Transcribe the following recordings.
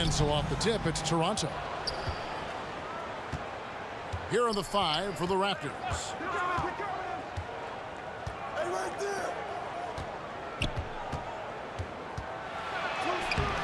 And so off the tip, it's Toronto. Here are the 5 for the Raptors.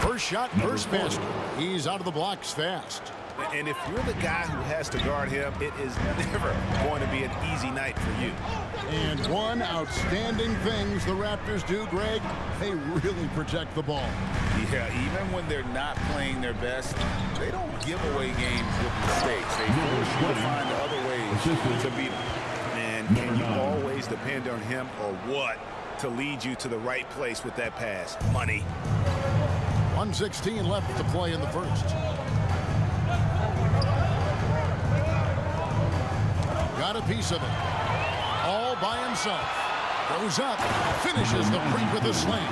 First shot, first basket. He's out of the blocks fast. And if you're the guy who has to guard him, it is never going to be an easy night for you. And one outstanding things the Raptors do, Greg, they really protect the ball. Yeah, even when they're not playing their best, they don't give away games with mistakes. They force you to find other ways to beat them. And can you always depend on him or what to lead you to the right place with that pass? Money. 1:16 left to play in the first. Got a piece of it. All by himself. Goes up. Finishes the break with a slam.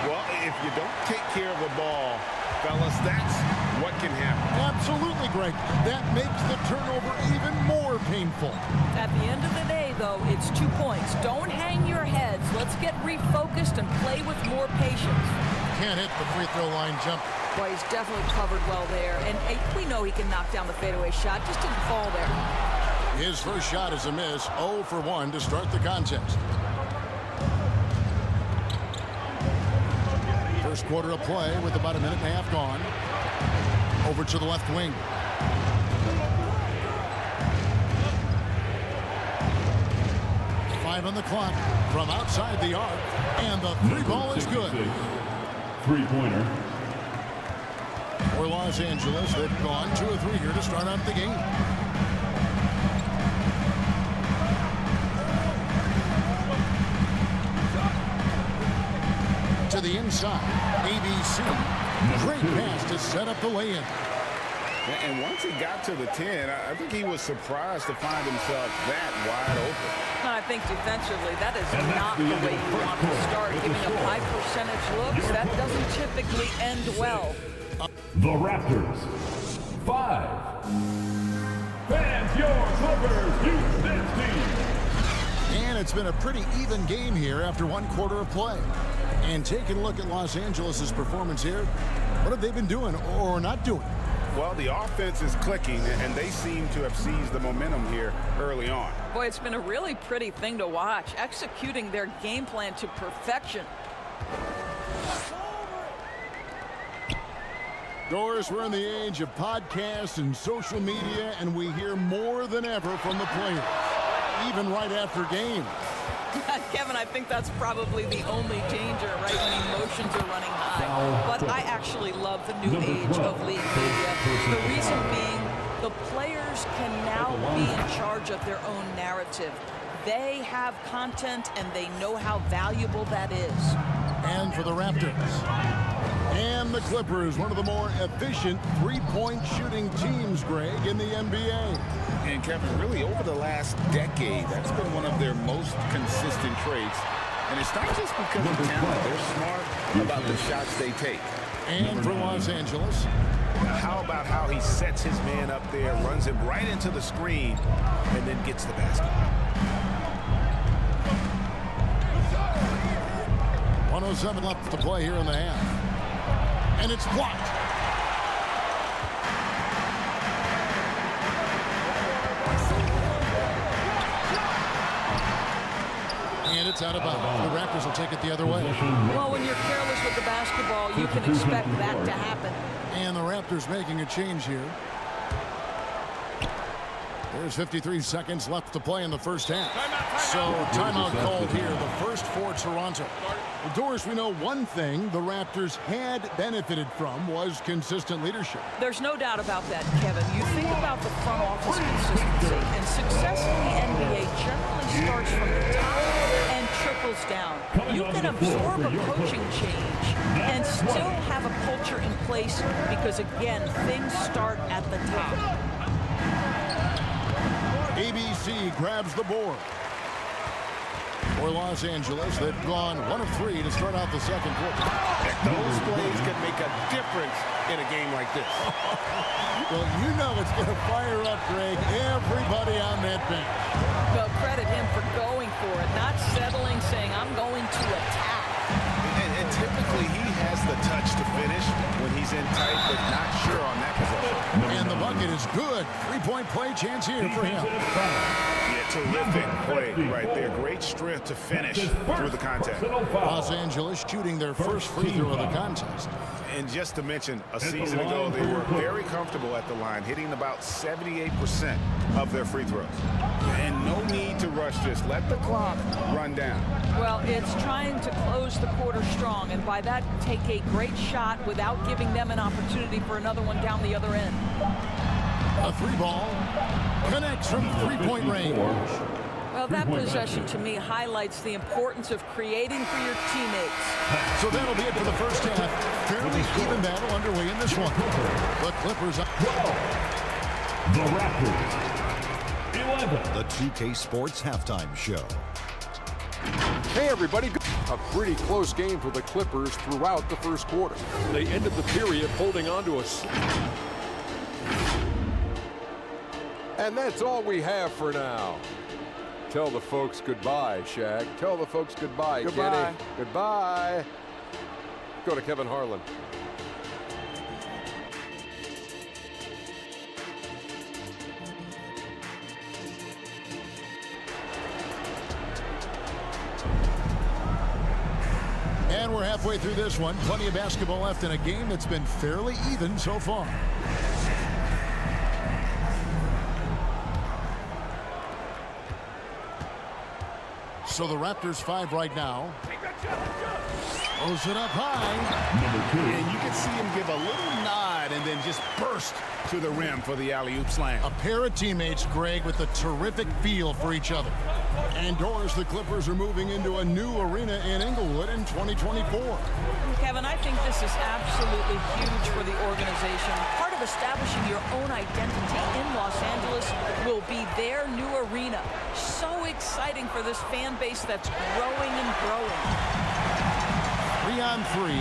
Well, if you don't take care of the ball, fellas, that's what can happen. Absolutely, Greg. That makes the turnover even more painful. At the end of the day, though, it's 2 points. Don't hang your heads. Let's get refocused and play with more patience. Can't hit the free throw line jump. Boy, he's definitely covered well there. And we know he can knock down the fadeaway shot. Just didn't fall there. His first shot is a miss. 0 for 1 to start the contest. First quarter of play with about a minute and a half gone. Over to the left wing. Five on the clock from outside the arc. And the three ball is good. Three-pointer. For Los Angeles, they've gone 2 of 3 here to start out the game. To the inside. ABC. Great pass to set up the lay-in. And once he got to the 10, I think he was surprised to find himself that wide open. I think defensively, that is not the way you want to start. Giving up high percentage looks, that doesn't typically end well. The Raptors. 5. Fans, your Clippers, Houston team. And it's been a pretty even game here after 1 quarter of play. And taking a look at Los Angeles' performance here, what have they been doing or not doing? Well, the offense is clicking, and they seem to have seized the momentum here early on. Boy, it's been a really pretty thing to watch, executing their game plan to perfection. Doris, we're in the age of podcasts and social media, and we hear more than ever from the players, even right after games. Kevin, I think that's probably the only danger, right, when emotions are running high. But I actually love the new age of league media. The reason being, the players can now be in charge of their own narrative. They have content, and they know how valuable that is. And for the Raptors. And the Clippers, one of the more efficient three-point shooting teams, Greg, in the NBA. And Kevin, really over the last decade, that's been one of their most consistent traits. And it's not just because of talent. They're smart about the shots they take. And for Los Angeles. How about how he sets his man up there, runs him right into the screen, and then gets the basket. 1:07 left to play here in the half. And it's blocked. And it's out of bounds. The Raptors will take it the other way. Well, when you're careless with the basketball, you can expect that to happen. And the Raptors making a change here. There's 53 seconds left to play in the first half. So timeout called here, the first for Toronto. Well, Doris, we know one thing the Raptors had benefited from was consistent leadership. There's no doubt about that, Kevin. You think about the front office consistency, and success in the NBA generally starts from the top and trickles down. You can absorb a coaching change and still have a culture in place because, again, things start at the top. ABC grabs the board. For Los Angeles, they've gone 1 of 3 to start out the second quarter. Those plays can make a difference in a game like this. Well, you know it's going to fire up, Greg, everybody on that bench. Well, credit him for going for it, not settling, saying, I'm going to attack. And typically he has the touch to finish when he's in tight, but not sure on that possession. And the bucket is good. Three-point play chance here for him. Yeah, terrific play right there. Great strength to finish through the contact. Los Angeles shooting their first free throw of the contest. And just to mention, a season ago, they were very comfortable at the line, hitting about 78% of their free throws. And no need to rush this. Let the clock run down. Well, it's trying to close the quarter strong, and by that, take a great shot without giving them an opportunity for another one down the other end. A three ball connects from three-point range. Well, that possession to me highlights the importance of creating for your teammates. So that'll be it for the first half. Fairly even battle underway in this one. The Clippers up. The Raptors, 11. The 2K Sports Halftime Show. Hey everybody, a pretty close game for the Clippers throughout the first quarter. They ended the period holding on to us. And that's all we have for now. Tell the folks goodbye, Shaq. Tell the folks goodbye, Kenny. Goodbye. Go to Kevin Harlan. And we're halfway through this one. Plenty of basketball left in a game that's been fairly even so far. So the Raptors 5 right now. Throws it up high. Number 2. And you can see him give a little nod and then just burst to the rim for the alley-oop slam. A pair of teammates, Greg, with a terrific feel for each other. And Doris, the Clippers are moving into a new arena in Inglewood in 2024. Kevin, I think this is absolutely huge for the organization. Part of establishing your own identity in Los Angeles will be their new arena. So exciting for this fan base that's growing and growing. 3-on-3.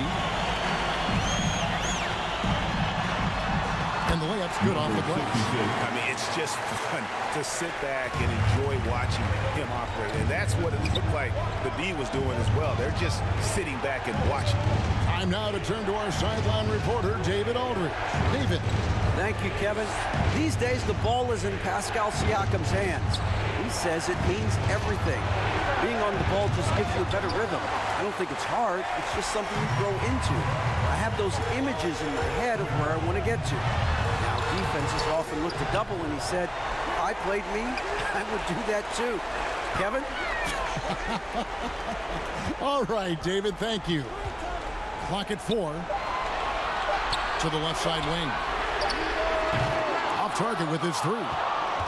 And the layup's good off the glass. I mean, it's just fun to sit back and enjoy watching him operate. And that's what it looked like the D was doing as well. They're just sitting back and watching. Time now to turn to our sideline reporter, David Aldridge. David. Thank you, Kevin. These days, the ball is in Pascal Siakam's hands. He says it means everything. Being on the ball just gives you a better rhythm. I don't think it's hard. It's just something you grow into. I have those images in my head of where I want to get to. Now, defenses often look to double, and he said, if I played me, I would do that too. Kevin? All right, David, thank you. Clock at 4. To the left side wing. Off target with his 3.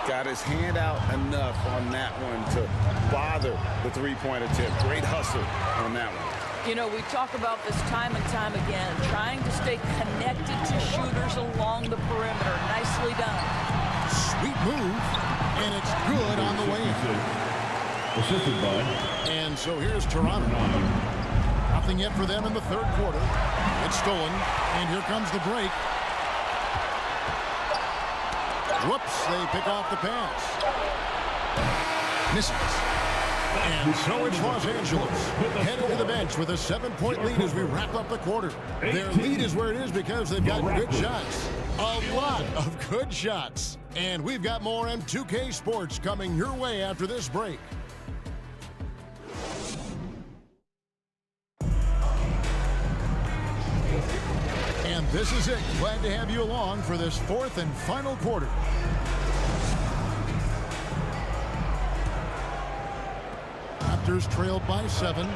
Got his hand out enough on that one to bother the three-point attempt. Great hustle on that one. You know, we talk about this time and time again, trying to stay connected to shooters along the perimeter. Nicely done. Sweet move, and it's good on the way in. Assisted by. And so here's Toronto. Nothing yet for them in the third quarter. It's stolen, and here comes the break. Whoops, they pick off the pass. Misses. And so it's Los Angeles heading to the bench with a 7-point lead as we wrap up the quarter. Their lead is where it is because they've got good shots. A lot of good shots. And we've got more M2K Sports coming your way after this break. And this is it. Glad to have you along for this fourth and final quarter. Raptors trailed by 7.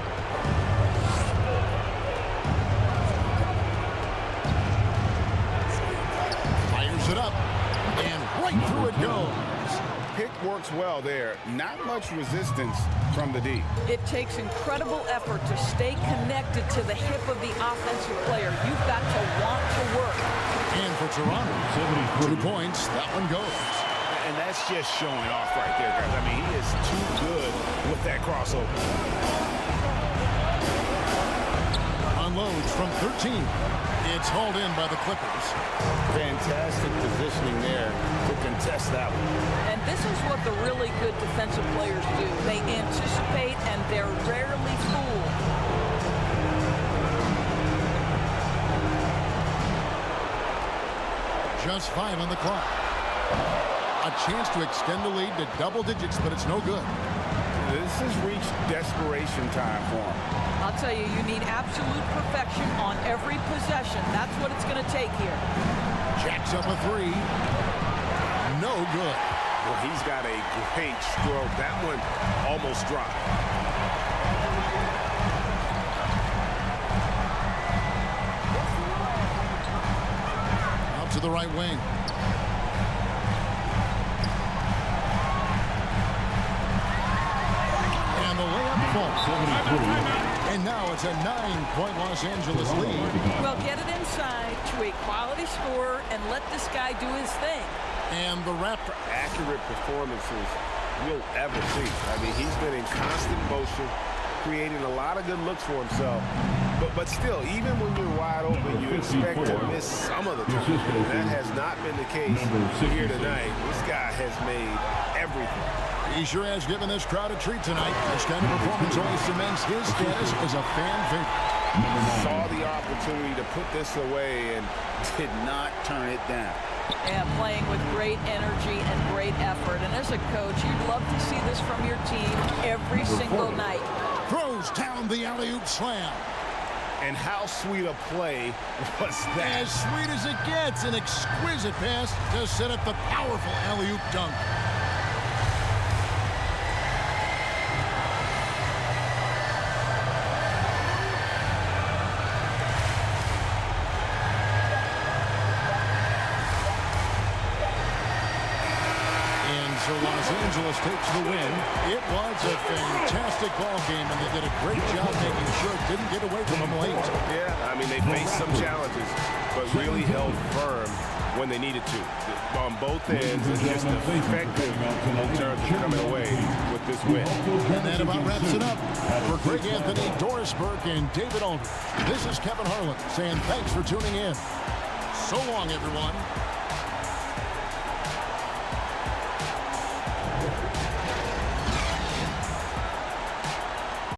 Fires it up, and right through it goes. Pick works well there. Not much resistance from the D. It takes incredible effort to stay connected to the hip of the offensive player. You've got to want to work. And for Toronto, 2 points, that one goes. And that's just showing off right there, guys. I mean, he is too good with that crossover. Unloads from 13. It's hauled in by the Clippers. Fantastic positioning there to contest that one. And this is what the really good defensive players do. They anticipate and they're rarely fooled. Just 5 on the clock. A chance to extend the lead to double digits, but it's no good. This has reached desperation time for him. I'll tell you, you need absolute perfection on every possession. That's what it's going to take here. Jacks up a 3. No good. Well, he's got a great stroke. That one almost dropped. Out to the right wing. And the layup falls. And now it's a 9-point Los Angeles lead. Well, get it inside to a quality scorer and let this guy do his thing. And the Raptor. Accurate performances you'll ever see. I mean, he's been in constant motion, creating a lot of good looks for himself. But still, even when you're wide open, you expect to miss some of the time. That has not been the case here tonight. This guy has made everything. He sure has given this crowd a treat tonight. This kind of performance only cements his status as a fan favorite. Saw the opportunity to put this away and did not turn it down. And playing with great energy and great effort. And as a coach, you'd love to see this from your team every single night. Throws down the alley-oop slam. And how sweet a play was that? As sweet as it gets, an exquisite pass to set up the powerful alley-oop dunk. So Los Angeles takes the win. It was a fantastic ball game, and they did a great job making sure it didn't get away from them late. Yeah, I mean, they faced some challenges, but really held firm when they needed to. On both ends, and just effective in terms of coming away with this win. And that about wraps it up. For Greg Anthony, Doris Burke, and David Aldridge, this is Kevin Harlan saying thanks for tuning in. So long, everyone.